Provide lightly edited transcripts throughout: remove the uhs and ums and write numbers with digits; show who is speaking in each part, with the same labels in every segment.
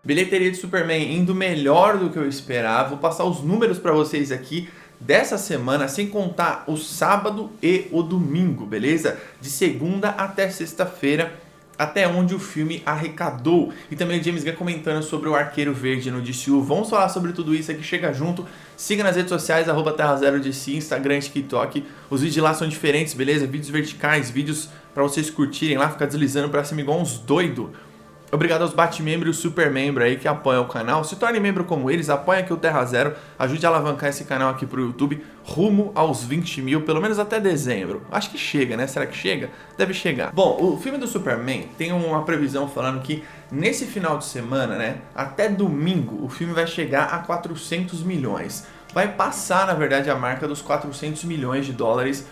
Speaker 1: Bilheteria de Superman indo melhor do que eu esperava. Vou passar os números para vocês aqui dessa semana, sem contar o sábado e o domingo, beleza? De segunda até sexta-feira, até onde o filme arrecadou. E também o James Gunn comentando sobre o Arqueiro Verde no DCU. Vamos falar sobre tudo isso aqui, chega junto. Siga nas redes sociais, @TerraZeroDC, Instagram, TikTok. Os vídeos lá são diferentes, beleza? Vídeos verticais, vídeos para vocês curtirem lá, ficar deslizando pra cima igual uns doidos. Obrigado aos Batmembro e os Supermembro aí que apoiam o canal. Se torne membro como eles, apoie aqui o Terra Zero, ajude a alavancar esse canal aqui pro YouTube rumo aos 20 mil, pelo menos até dezembro. Acho que chega, né? Será que chega? Deve chegar. Bom, o filme do Superman tem uma previsão falando que nesse final de semana, né, até domingo, o filme vai chegar a 400 milhões. Vai passar, na verdade, a marca dos 400 milhões de dólares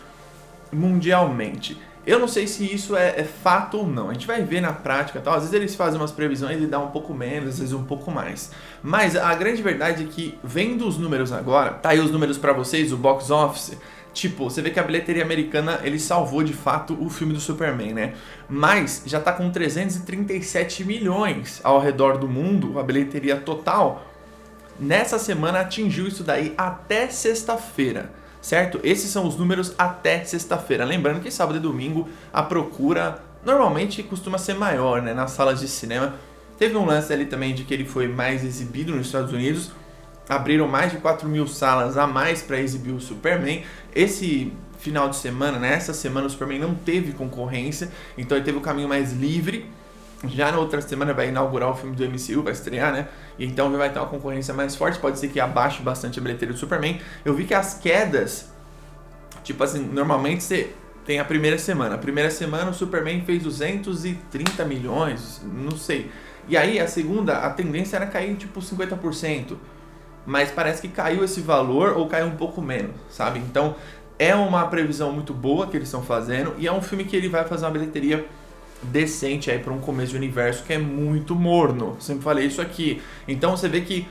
Speaker 1: mundialmente. Eu não sei se isso é fato ou não, a gente vai ver na prática, tal. Às vezes eles fazem umas previsões e dá um pouco menos, às vezes um pouco mais. Mas a grande verdade é que, vendo os números agora, tá aí os números pra vocês, o box office, tipo, você vê que a bilheteria americana, ele salvou de fato o filme do Superman, né? Mas já tá com 337 milhões ao redor do mundo, a bilheteria total. Nessa semana atingiu isso daí até sexta-feira. Certo? Esses são os números até sexta-feira. Lembrando que sábado e domingo a procura normalmente costuma ser maior, né? Nas salas de cinema. Teve um lance ali também de que ele foi mais exibido nos Estados Unidos. Abriram mais de 4 mil salas a mais para exibir o Superman. Esse final de semana, né? Essa semana o Superman não teve concorrência, então ele teve o caminho mais livre. Já na outra semana vai inaugurar o filme do MCU, vai estrear, né? E então vai ter uma concorrência mais forte, pode ser que abaixe bastante a bilheteria do Superman. Eu vi que as quedas, tipo assim, normalmente você tem a primeira semana. A primeira semana o Superman fez 230 milhões, não sei. E aí a segunda, a tendência era cair tipo 50%. Mas parece que caiu esse valor ou caiu um pouco menos, sabe? Então é uma previsão muito boa que eles estão fazendo. E é um filme que ele vai fazer uma bilheteria decente aí para um começo de universo que é muito morno. Sempre falei isso aqui. Então você vê que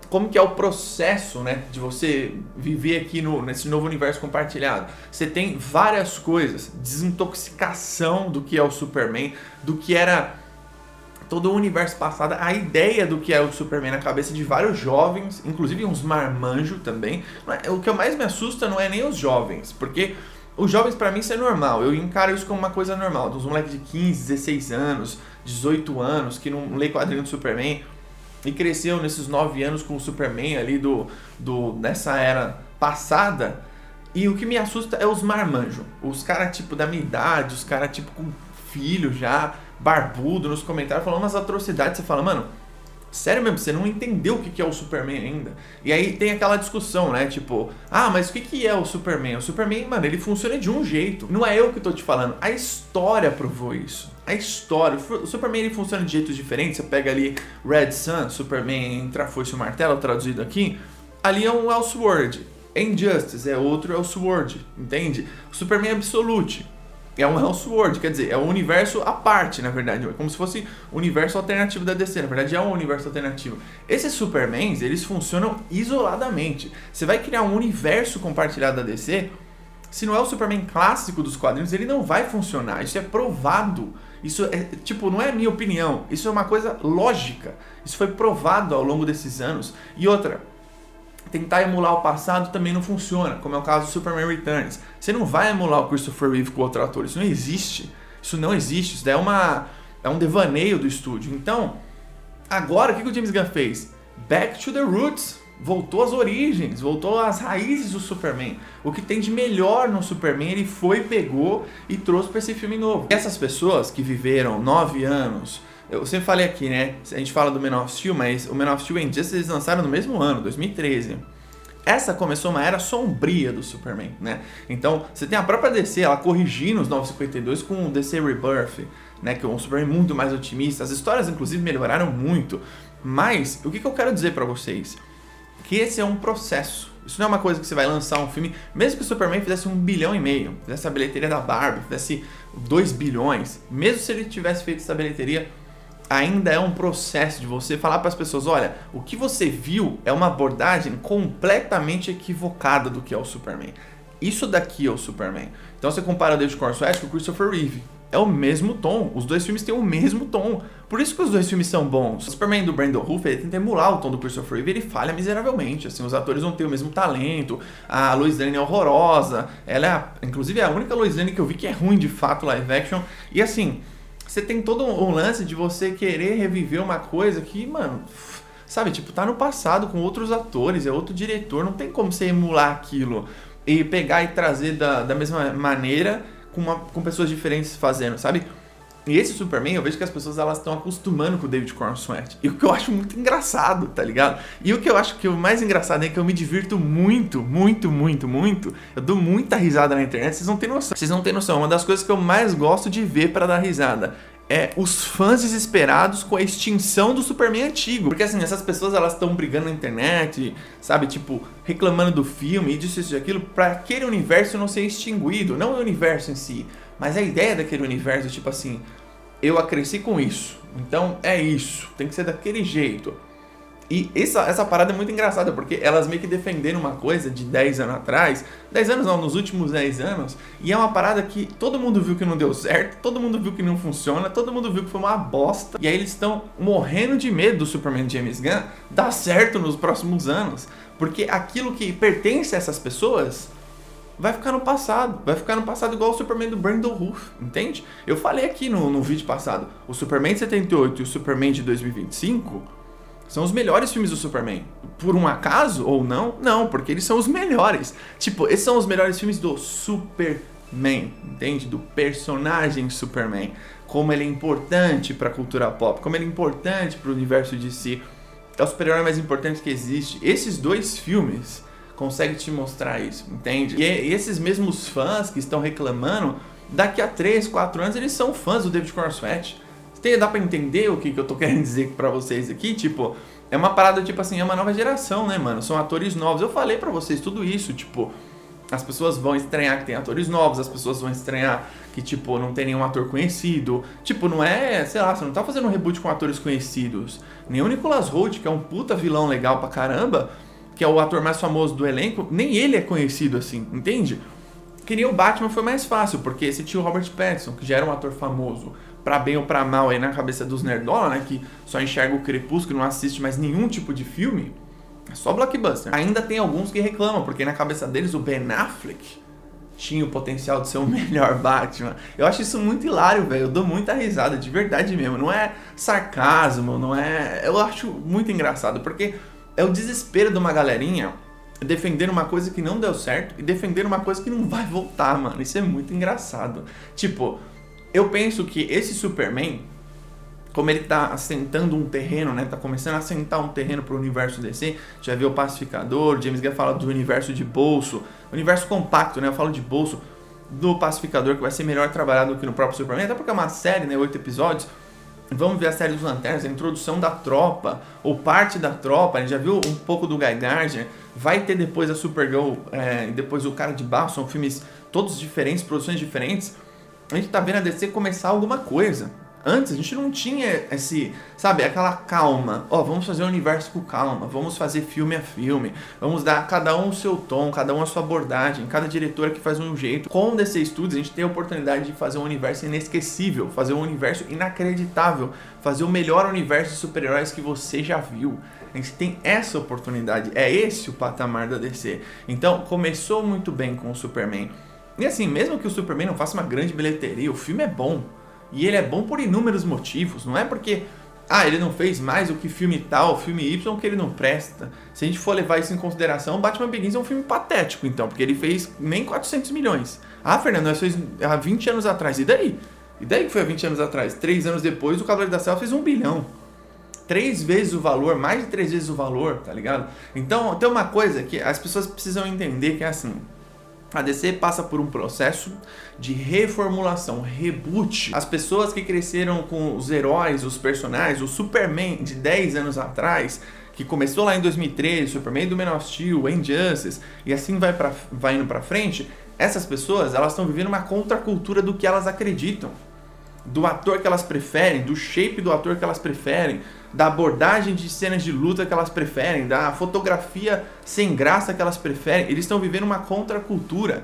Speaker 1: como que é o processo, né, de você viver aqui nesse novo universo compartilhado. Você tem várias coisas, desintoxicação do que é o Superman, do que era todo o universo passado, a ideia do que é o Superman na cabeça de vários jovens, inclusive uns marmanjos também. O que mais me assusta não é nem os jovens, porque os jovens, pra mim, isso é normal. Eu encaro isso como uma coisa normal. Dos moleques de 15, 16 anos, 18 anos, que não lê quadrinho do Superman e cresceu nesses 9 anos com o Superman ali nessa era passada. E o que me assusta é os marmanjos. Os caras, tipo, da minha idade, os caras, tipo, com filho já, barbudo, nos comentários, falando umas atrocidades. Você fala, mano, sério mesmo, você não entendeu o que é o Superman ainda. E aí tem aquela discussão, né? Tipo, mas o que é o Superman? O Superman, mano, ele funciona de um jeito. Não é eu que tô te falando. A história provou isso. A história. O Superman, ele funciona de jeitos diferentes. Você pega ali Red Sun, Superman entre a foice e o martelo, traduzido aqui. Ali é um Elseworld. Injustice é outro Elseworld, entende? O Superman Absolute é um Elseworld, quer dizer, é um universo à parte, na verdade. É como se fosse o universo alternativo da DC. Na verdade, é um universo alternativo. Esses Supermans, eles funcionam isoladamente. Você vai criar um universo compartilhado da DC, se não é o Superman clássico dos quadrinhos, ele não vai funcionar. Isso é provado. Isso é, tipo, não é minha opinião. Isso é uma coisa lógica. Isso foi provado ao longo desses anos. E outra, tentar emular o passado também não funciona, como é o caso do Superman Returns. Você não vai emular o Christopher Reeve com outro ator, isso não existe. Isso não existe, isso daí é um devaneio do estúdio. Então, agora o que o James Gunn fez? Back to the roots. Voltou às origens, voltou às raízes do Superman. O que tem de melhor no Superman, ele pegou e trouxe para esse filme novo. Essas pessoas que viveram 9 anos... Eu sempre falei aqui, né? A gente fala do Man of Steel, mas o Man of Steel e Injustice eles lançaram no mesmo ano, 2013. Essa começou uma era sombria do Superman, né? Então, você tem a própria DC, ela corrigindo os 952 com o DC Rebirth, né? Que é um Superman muito mais otimista. As histórias, inclusive, melhoraram muito. Mas, o que eu quero dizer pra vocês? Que esse é um processo. Isso não é uma coisa que você vai lançar um filme, mesmo que o Superman fizesse 1,5 bilhão, fizesse a bilheteria da Barbie, fizesse 2 bilhões, mesmo se ele tivesse feito essa bilheteria, ainda é um processo de você falar para as pessoas, olha, o que você viu é uma abordagem completamente equivocada do que é o Superman. Isso daqui é o Superman. Então você compara o David Cornswell com o Christopher Reeve. é o mesmo tom. Os dois filmes têm o mesmo tom. Por isso que os dois filmes são bons. O Superman do Brandon Routh, ele tenta emular o tom do Christopher Reeve, ele falha miseravelmente. Assim, os atores não têm o mesmo talento. A Lois Lane é horrorosa. Ela é, inclusive, a única Lois Lane que eu vi que é ruim de fato live action. E assim, você tem todo um lance de você querer reviver uma coisa que, mano, sabe, tipo, tá no passado com outros atores, é outro diretor, não tem como você emular aquilo e pegar e trazer da mesma maneira com pessoas diferentes fazendo, sabe? E esse Superman, eu vejo que as pessoas elas estão acostumando com o David Cornsweet. E o que eu acho muito engraçado, tá ligado? E o que eu acho que o mais engraçado é que eu me divirto muito, muito, muito, muito. Eu dou muita risada na internet, vocês não têm noção. Vocês não têm noção. Uma das coisas que eu mais gosto de ver pra dar risada é os fãs desesperados com a extinção do Superman antigo. Porque assim, essas pessoas elas estão brigando na internet, sabe? Tipo, reclamando do filme e disso e aquilo pra aquele universo não ser extinguido. Não o universo em si, mas a ideia daquele universo, tipo assim, eu cresci com isso, então é isso, tem que ser daquele jeito. E essa parada é muito engraçada, porque elas meio que defenderam uma coisa de 10 anos atrás, 10 anos não, nos últimos 10 anos, e é uma parada que todo mundo viu que não deu certo, todo mundo viu que não funciona, todo mundo viu que foi uma bosta, e aí eles estão morrendo de medo do Superman de James Gunn dar certo nos próximos anos, porque aquilo que pertence a essas pessoas vai ficar no passado igual o Superman do Brandon Routh, entende? Eu falei aqui no vídeo passado, o Superman de 78 e o Superman de 2025 são os melhores filmes do Superman. Por um acaso ou não? Não, porque eles são os melhores. Tipo, esses são os melhores filmes do Superman, entende? Do personagem Superman. Como ele é importante pra cultura pop, como ele é importante pro universo de si. É o super-herói mais importante que existe. Esses dois filmes consegue te mostrar isso, entende? E esses mesmos fãs que estão reclamando, daqui a 3, 4 anos eles são fãs do David Cornsweet. Dá pra entender o que eu tô querendo dizer pra vocês aqui? Tipo, é uma parada, tipo assim, é uma nova geração, né, mano? São atores novos. Eu falei pra vocês tudo isso, tipo, as pessoas vão estranhar que tem atores novos, as pessoas vão estranhar que, tipo, não tem nenhum ator conhecido. Tipo, não é, sei lá, você não tá fazendo um reboot com atores conhecidos. Nem o Nicolas Hoult, que é um puta vilão legal pra caramba, que é o ator mais famoso do elenco, nem ele é conhecido assim, entende? Que nem o Batman foi mais fácil, porque você tinha o Robert Pattinson, que já era um ator famoso, pra bem ou pra mal aí na cabeça dos nerdola, né, que só enxerga o Crepúsculo e não assiste mais nenhum tipo de filme, é só blockbuster. Ainda tem alguns que reclamam, porque na cabeça deles o Ben Affleck tinha o potencial de ser o melhor Batman. Eu acho isso muito hilário, velho, eu dou muita risada, de verdade mesmo, não é sarcasmo, não é... Eu acho muito engraçado, porque é o desespero de uma galerinha defender uma coisa que não deu certo e defender uma coisa que não vai voltar, mano. Isso é muito engraçado. Tipo, eu penso que esse Superman, como ele tá assentando um terreno, né? Tá começando a assentar um terreno pro universo DC. Já viu o Pacificador, James Gunn fala do universo de bolso, universo compacto, né? Eu falo de bolso do Pacificador, que vai ser melhor trabalhado do que no próprio Superman, até porque é uma série, né? 8 episódios. Vamos ver a série dos Lanternas, a introdução da tropa, ou parte da tropa, a gente já viu um pouco do Guy Gardner, vai ter depois a Supergirl, depois o Cara de Barro, são filmes todos diferentes, produções diferentes. A gente tá vendo a DC começar alguma coisa. Antes a gente não tinha aquela calma, vamos fazer o universo com calma, vamos fazer filme a filme, vamos dar cada um o seu tom, cada um a sua abordagem, cada diretora que faz um jeito. Com o DC Studios a gente tem a oportunidade de fazer um universo inesquecível, fazer um universo inacreditável, fazer o melhor universo de super-heróis que você já viu. A gente tem essa oportunidade, é esse o patamar da DC. Então começou muito bem com o Superman. E assim, mesmo que o Superman não faça uma grande bilheteria, o filme é bom. E ele é bom por inúmeros motivos, não é porque ele não fez mais do que filme tal, filme Y, que ele não presta. Se a gente for levar isso em consideração, Batman Begins é um filme patético, então, porque ele fez nem 400 milhões. Fernando, nós fez há 20 anos atrás, e daí? E daí que foi há 20 anos atrás? 3 anos depois, o Cavaleiro da Selva fez 1 bilhão. 3 vezes o valor, mais de 3 vezes o valor, tá ligado? Então, tem uma coisa que as pessoas precisam entender que é assim... A DC passa por um processo de reformulação, reboot. As pessoas que cresceram com os heróis, os personagens, o Superman de 10 anos atrás, que começou lá em 2013, Superman do Man of Steel, Injustice, e assim vai indo pra frente, essas pessoas elas estão vivendo uma contracultura do que elas acreditam. Do ator que elas preferem, do shape do ator que elas preferem, da abordagem de cenas de luta que elas preferem, da fotografia sem graça que elas preferem. Eles estão vivendo uma contracultura.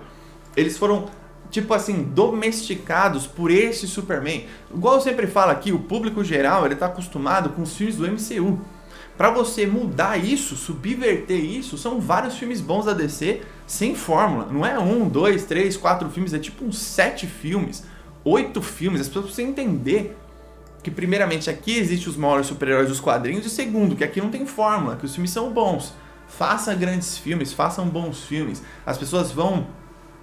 Speaker 1: Eles foram tipo assim, domesticados por esse Superman. Igual eu sempre falo aqui, o público geral, ele tá acostumado com os filmes do MCU. Pra você mudar isso, subverter isso, são vários filmes bons da DC sem fórmula. Não é 1, 2, 3, 4 filmes, é tipo uns 7 filmes, 8 filmes. As pessoas precisam entender que, primeiramente, aqui existem os maiores super-heróis dos quadrinhos, e segundo, que aqui não tem fórmula, que os filmes são bons. Faça grandes filmes, façam bons filmes. As pessoas vão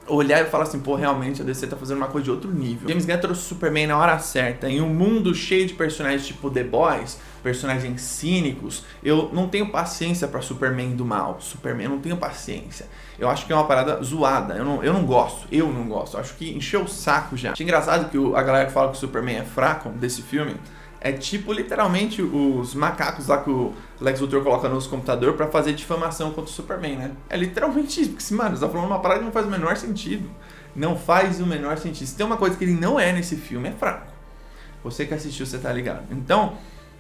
Speaker 1: olhar e falar assim, pô, realmente a DC tá fazendo uma coisa de outro nível. James Gunn trouxe o Superman na hora certa, em um mundo cheio de personagens tipo The Boys, personagens cínicos. Eu não tenho paciência pra Superman do mal. Superman, eu não tenho paciência. Eu acho que é uma parada zoada. Eu não gosto. Eu acho que encheu o saco já. Achei engraçado que a galera que fala que o Superman é fraco desse filme é tipo literalmente os macacos lá que o Lex Luthor coloca nos computadores pra fazer difamação contra o Superman, né? É literalmente isso, porque, mano, você tá falando uma parada que não faz o menor sentido. Não faz o menor sentido. Se tem uma coisa que ele não é nesse filme, é fraco. Você que assistiu, você tá ligado. Então,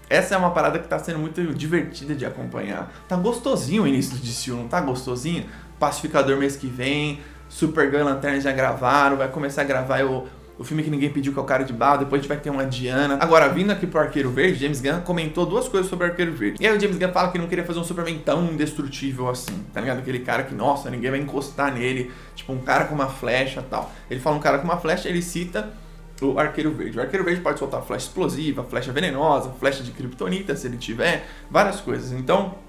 Speaker 1: essa é uma parada que tá sendo muito divertida de acompanhar. Tá gostosinho o início do DCU, não tá gostosinho? Pacificador mês que vem, Supergirl e Lanterna já gravaram, vai começar a gravar o filme que ninguém pediu, que é o Cara de Barro, depois a gente vai ter uma Diana. Agora, vindo aqui pro Arqueiro Verde, James Gunn comentou duas coisas sobre o Arqueiro Verde. E aí o James Gunn fala que não queria fazer um Superman tão indestrutível assim, tá ligado? Aquele cara que, nossa, ninguém vai encostar nele, tipo um cara com uma flecha e tal. Ele fala um cara com uma flecha, ele cita o Arqueiro Verde. O Arqueiro Verde pode soltar flecha explosiva, flecha venenosa, flecha de kryptonita, se ele tiver, várias coisas. Então,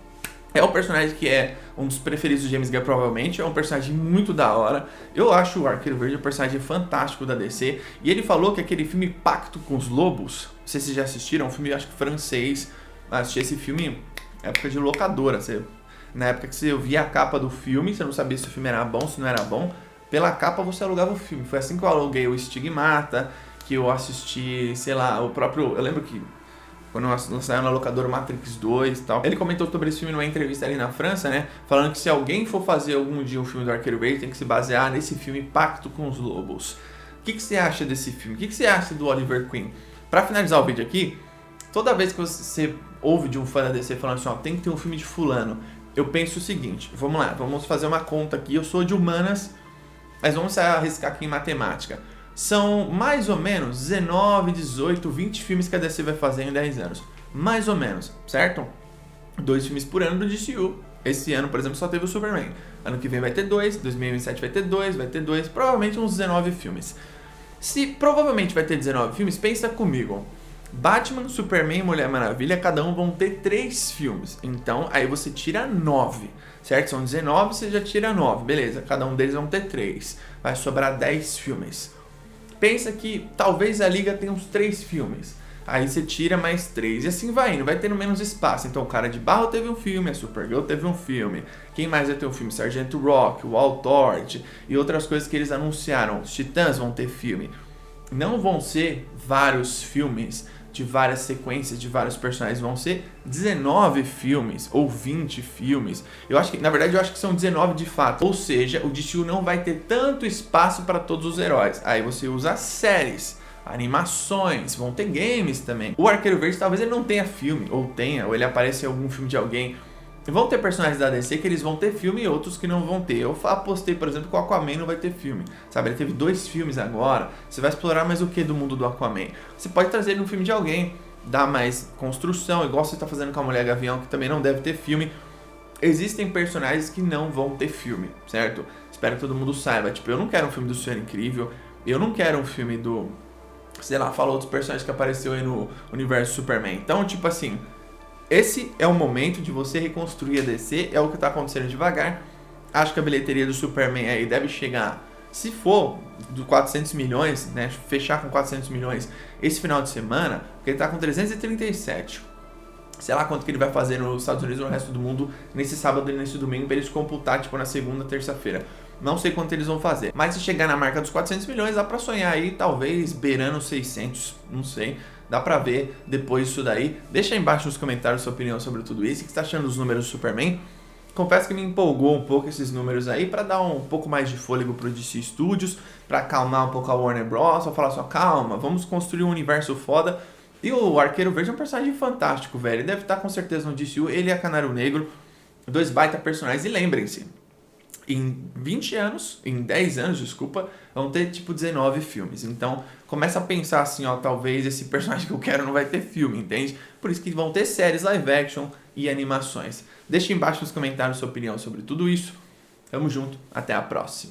Speaker 1: é um personagem que é um dos preferidos do James Gunn, provavelmente. É um personagem muito da hora. Eu acho o Arqueiro Verde um personagem fantástico da DC. E ele falou que aquele filme Pacto com os Lobos, não sei se vocês já assistiram, é um filme, acho que francês. Eu assisti esse filme na época de locadora. Na época que você via a capa do filme, você não sabia se o filme era bom, se não era bom. Pela capa você alugava o filme. Foi assim que eu aluguei o Estigmata, que eu assisti, sei lá, o próprio... Eu lembro que quando nós saiu na locadora Matrix 2 e tal. Ele comentou sobre esse filme numa entrevista ali na França, né? Falando que se alguém for fazer algum dia um filme do Arqueiro Verde, tem que se basear nesse filme Pacto com os Lobos. O que você acha desse filme? O que você acha do Oliver Queen? Pra finalizar o vídeo aqui, toda vez que você ouve de um fã da DC falando assim, ó, tem que ter um filme de fulano, eu penso o seguinte, vamos lá, vamos fazer uma conta aqui, eu sou de humanas, mas vamos arriscar aqui em matemática. São mais ou menos 19, 18, 20 filmes que a DC vai fazer em 10 anos. Mais ou menos, certo? 2 filmes por ano do DCU. Esse ano, por exemplo, só teve o Superman. Ano que vem vai ter 2, 2027 vai ter 2, provavelmente uns 19 filmes. Se provavelmente vai ter 19 filmes, pensa comigo. Batman, Superman e Mulher Maravilha, cada um vão ter 3 filmes. Então, aí você tira 9, certo? São 19, você já tira 9, beleza. Cada um deles vão ter 3. Vai sobrar 10 filmes. Pensa que talvez a Liga tenha uns 3 filmes. Aí você tira mais 3. E assim vai indo, vai tendo menos espaço. Então o Cara de Barro teve um filme, a Supergirl teve um filme. Quem mais vai ter um filme? Sargento Rock, o All-Torch e outras coisas que eles anunciaram. Os Titãs vão ter filme. Não vão ser vários filmes de várias sequências de vários personagens, vão ser 19 filmes ou 20 filmes. Na verdade eu acho que são 19 de fato. Ou seja, o DCU não vai ter tanto espaço para todos os heróis. Aí você usa séries, animações, vão ter games também. O Arqueiro Verde talvez ele não tenha filme, ou ele apareça em algum filme de alguém. Vão ter personagens da DC que eles vão ter filme e outros que não vão ter. Eu apostei, por exemplo, que o Aquaman não vai ter filme. Sabe, ele teve 2 filmes agora. Você vai explorar mais o que do mundo do Aquaman? Você pode trazer ele no filme de alguém, dar mais construção, igual você está fazendo com a Mulher Gavião, que também não deve ter filme. Existem personagens que não vão ter filme, certo? Espero que todo mundo saiba. Tipo, eu não quero um filme do Senhor Incrível. Eu não quero um filme do... sei lá, fala outros personagens que apareceu aí no universo Superman. Então, tipo assim... esse é o momento de você reconstruir a DC, é o que está acontecendo devagar. Acho que a bilheteria do Superman aí deve chegar, se for do 400 milhões, né, fechar com 400 milhões esse final de semana, porque ele está com 337. Sei lá quanto que ele vai fazer nos Estados Unidos e no resto do mundo nesse sábado e nesse domingo, para eles computar tipo na segunda, terça-feira. Não sei quanto eles vão fazer, mas se chegar na marca dos 400 milhões, dá pra sonhar aí, talvez beirando 600, não sei. Dá pra ver depois disso daí. Deixa aí embaixo nos comentários sua opinião sobre tudo isso. O que você tá achando dos números do Superman? Confesso que me empolgou um pouco esses números aí, pra dar um pouco mais de fôlego pro DC Studios, pra acalmar um pouco a Warner Bros. Pra falar só, calma, vamos construir um universo foda. E o Arqueiro Verde é um personagem fantástico, velho. Ele deve estar com certeza no DCU, ele e a Canário Negro, 2 baita personagens. E lembrem-se, em 20 anos, em 10 anos, desculpa, vão ter tipo 19 filmes. Então, começa a pensar assim, ó, talvez esse personagem que eu quero não vai ter filme, entende? Por isso que vão ter séries live action e animações. Deixa embaixo nos comentários sua opinião sobre tudo isso. Tamo junto, até a próxima.